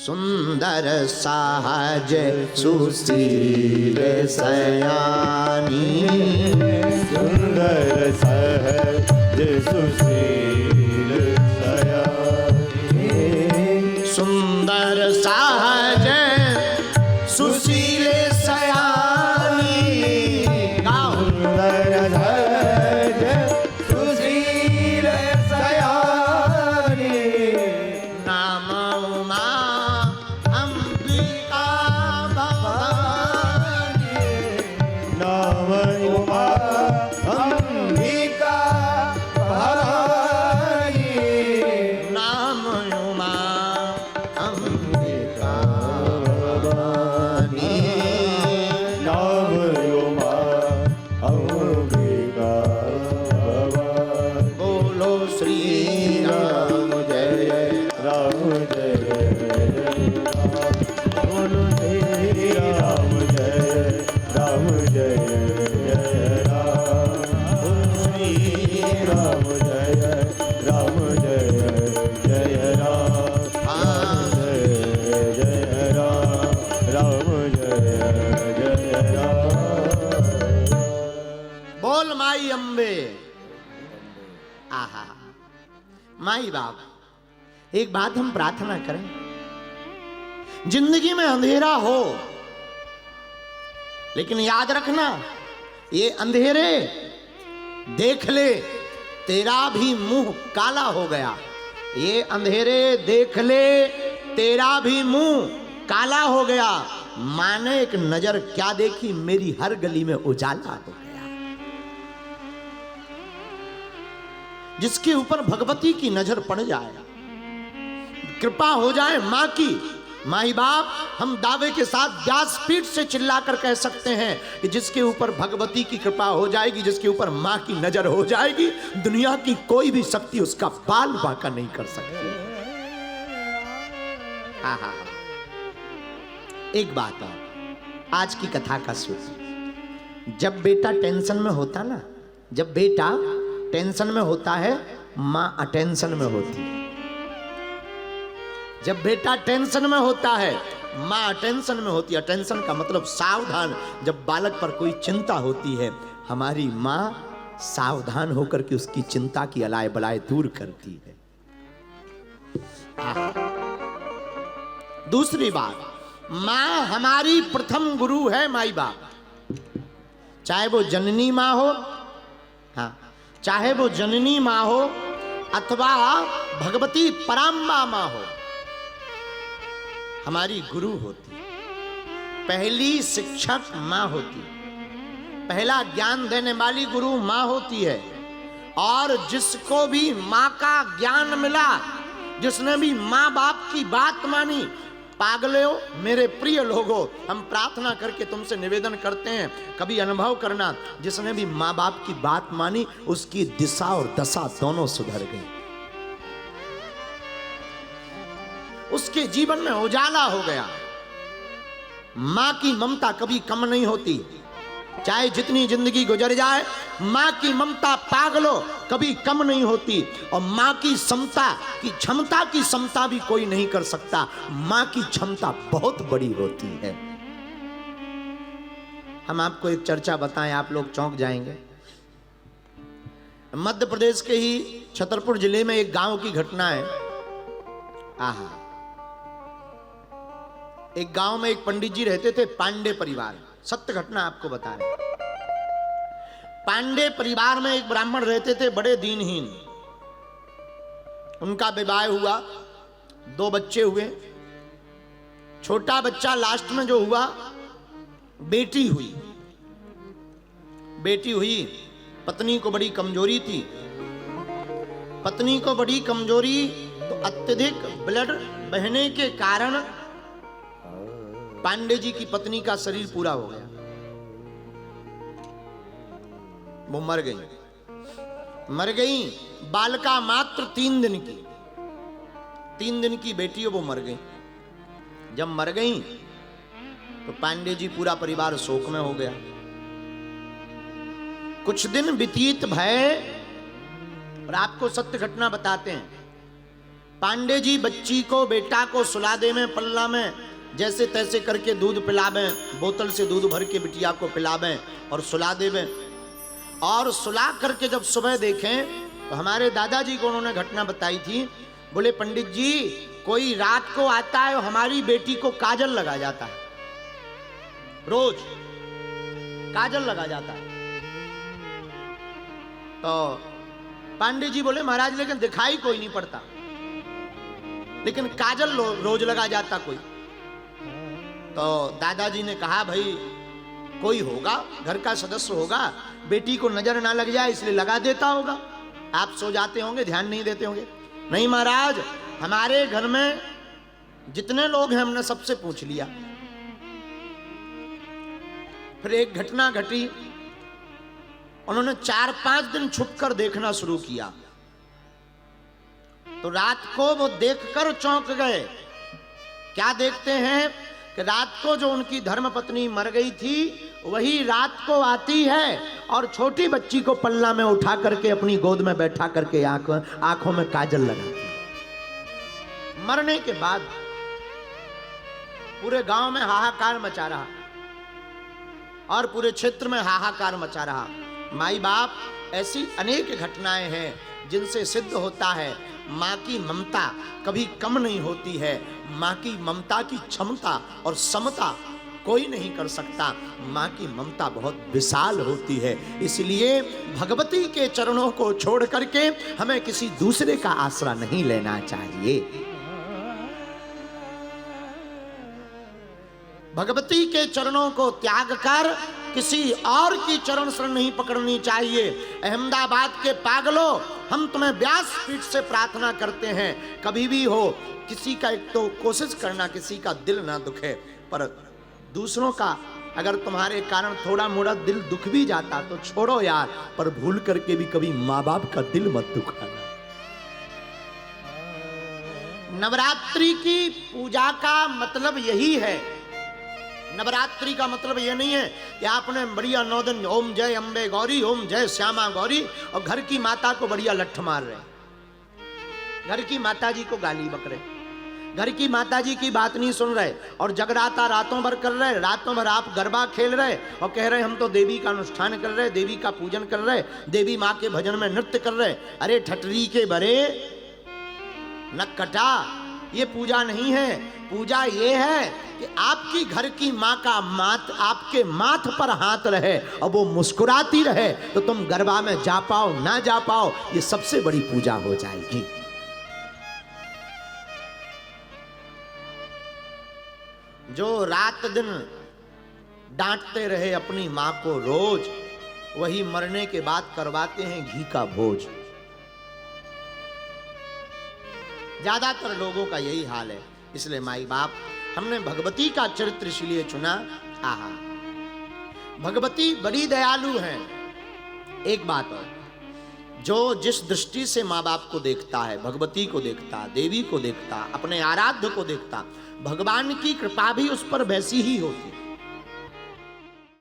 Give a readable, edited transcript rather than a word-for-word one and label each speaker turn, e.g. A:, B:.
A: सुंदर सहज सुशील सयानी,
B: सुंदर सहज सुशील सयानी,
A: सुंदर सहज सुशील सयानी,
B: सुंदर सहज सुशील सयानी,
A: नाम उमा अंबिका भवानी,
B: नाम उमा अंबिका भवानी,
A: नाम उमा अंबिका भवानी,
B: नाम उमा अंबिका भवानी।
A: बोलो श्री राम जय
B: राम जय बोलो श्री राम जय राम जय जय राम, श्री राम जय राम जय जय राम, जय जय राम, राम जय जय राम।
A: बोल माई अम्बे। आहा माई बाप, एक बात हम प्रार्थना करें, जिंदगी में अंधेरा हो, लेकिन याद रखना ये अंधेरे देख ले तेरा भी मुंह काला हो गया, ये अंधेरे देख ले तेरा भी मुंह काला हो गया, माने एक नजर क्या देखी मेरी हर गली में उजाला हो गया। जिसके ऊपर भगवती की नजर पड़ जाए, कृपा हो जाए मां की, माई बाप हम दावे के साथ व्यासपीठ से चिल्लाकर कह सकते हैं कि जिसके ऊपर भगवती की कृपा हो जाएगी, जिसके ऊपर मां की नजर हो जाएगी, दुनिया की कोई भी शक्ति उसका बाल बांका नहीं कर सकती। आहा, एक बात और, आज की कथा का सूत्र, जब बेटा टेंशन में होता ना, जब बेटा टेंशन में होता है, मां अटेंशन में होती है। जब बेटा टेंशन में होता है, मां अटेंशन में होती है। अटेंशन का मतलब सावधान। जब बालक पर कोई चिंता होती है, हमारी मां सावधान होकर के उसकी चिंता की अलाय बलाय दूर करती है। दूसरी बात, मां हमारी प्रथम गुरु है, माई बाप, चाहे वो जननी मां हो, हाँ, चाहे वो जननी मां हो अथवा भगवती पराम्बा मां हो, हमारी गुरु होती, पहली शिक्षक मां होती, पहला ज्ञान देने वाली गुरु मां होती है। और जिसको भी मां का ज्ञान मिला, जिसने भी मां बाप की बात मानी, पागलों मेरे प्रिय लोगों, हम प्रार्थना करके तुमसे निवेदन करते हैं, कभी अनुभव करना, जिसने भी मां बाप की बात मानी उसकी दिशा और दशा दोनों सुधर गई, उसके जीवन में उजाला हो गया। मां की ममता कभी कम नहीं होती, चाहे जितनी जिंदगी गुजर जाए, मां की ममता पागलो कभी कम नहीं होती। और मां की समता की क्षमता की समता भी कोई नहीं कर सकता, मां की क्षमता बहुत बड़ी होती है। हम आपको एक चर्चा बताएं, आप लोग चौंक जाएंगे। मध्य प्रदेश के ही छतरपुर जिले में एक गांव की घटना है। आहा, एक गांव में एक पंडित जी रहते थे, पांडे परिवार, सत्य घटना आपको बता रहे। पांडे परिवार में एक ब्राह्मण रहते थे, बड़े दीनहीन। उनका विवाह हुआ, 2 बच्चे हुए। छोटा बच्चा लास्ट में जो हुआ, बेटी हुई। बेटी हुई, पत्नी को बड़ी कमजोरी थी। पत्नी को बड़ी कमजोरी, तो अत्यधिक ब्लड बहने के कारण पांडे जी की पत्नी का शरीर पूरा हो गया, वो मर गई। मर गई बालिका मात्र 3 दिन की, 3 दिन की बेटी हो, वो मर गई। जब मर गई तो पांडे जी पूरा परिवार शोक में हो गया। कुछ दिन व्यतीत भय, और आपको सत्य घटना बताते हैं। पांडे जी बच्ची को, बेटा को सुला दे में पल्ला में, जैसे तैसे करके दूध पिलावें, बोतल से दूध भर के बिटिया को पिलावें और सुला देवें। और सुला करके जब सुबह देखें तो हमारे दादाजी को उन्होंने घटना बताई थी। बोले पंडित जी, कोई रात को आता है और हमारी बेटी को काजल लगा जाता है, रोज काजल लगा जाता है। तो पांडे जी बोले महाराज लेकिन दिखाई कोई नहीं पड़ता, लेकिन काजल रोज लगा जाता कोई। तो दादाजी ने कहा भाई कोई होगा, घर का सदस्य होगा, बेटी को नजर ना लग जाए इसलिए लगा देता होगा, आप सो जाते होंगे, ध्यान नहीं देते होंगे। नहीं महाराज, हमारे घर में जितने लोग हैं हमने सबसे पूछ लिया। फिर एक घटना घटी, उन्होंने 4-5 दिन छुपकर देखना शुरू किया। तो रात को वो देखकर चौंक गए। क्या देखते हैं कि रात को जो उनकी धर्मपत्नी मर गई थी वही रात को आती है और छोटी बच्ची को पल्ला में उठा करके अपनी गोद में बैठा करके आंखों में काजल लगाती है। मरने के बाद पूरे गांव में हाहाकार मचा रहा और पूरे क्षेत्र में हाहाकार मचा रहा। माई बाप, ऐसी अनेक घटनाएं हैं जिनसे सिद्ध होता है माँ की ममता कभी कम नहीं होती है। माँ की ममता की क्षमता और समता कोई नहीं कर सकता। माँ की ममता बहुत विशाल होती है। इसलिए भगवती के चरणों को छोड़ करके हमें किसी दूसरे का आसरा नहीं लेना चाहिए। भगवती के चरणों को त्याग कर किसी और की चरण शरण नहीं पकड़नी चाहिए। अहमदाबाद के पागलों, हम तुम्हें व्यासपीठ से प्रार्थना करते हैं, कभी भी हो किसी का एक तो कोशिश करना किसी का दिल ना दुखे, पर दूसरों का अगर तुम्हारे कारण थोड़ा मोड़ा दिल दुख भी जाता तो छोड़ो यार, पर भूल करके भी कभी माँ बाप का दिल मत दुखाना। नवरात्रि की पूजा का मतलब यही है। नवरात्रि का मतलब यह नहीं है कि आपने बढ़िया 9 दिन ओम जय अम्बे गौरी, ओम जय श्यामा गौरी, और घर की माता को बढ़िया लठ मार रहे, घर की माता जी को गाली बक रहे, घर की माता जी की बात नहीं सुन रहे और जगराता रातों भर कर रहे, रातों भर आप गरबा खेल रहे और कह रहे हम तो देवी का अनुष्ठान कर रहे, देवी का पूजन कर रहे, देवी माँ के भजन में नृत्य कर रहे। अरे ठटरी के बरे नक्कटा, ये पूजा नहीं है। पूजा ये है कि आपकी घर की माँ का माथ आपके माथ पर हाथ रहे और वो मुस्कुराती रहे, तो तुम गरबा में जा पाओ ना जा पाओ, ये सबसे बड़ी पूजा हो जाएगी। जो रात दिन डांटते रहे अपनी माँ को रोज, वही मरने के बाद करवाते हैं घी का भोज। ज्यादातर लोगों का यही हाल है। इसलिए माई बाप, हमने भगवती का चरित्र इसलिए चुना। आहा, भगवती बड़ी दयालु हैं। एक बात और, जो जिस दृष्टि से माँ बाप को देखता है, भगवती को देखता, देवी को देखता, अपने आराध्य को देखता, भगवान की कृपा भी उस पर वैसी ही होती।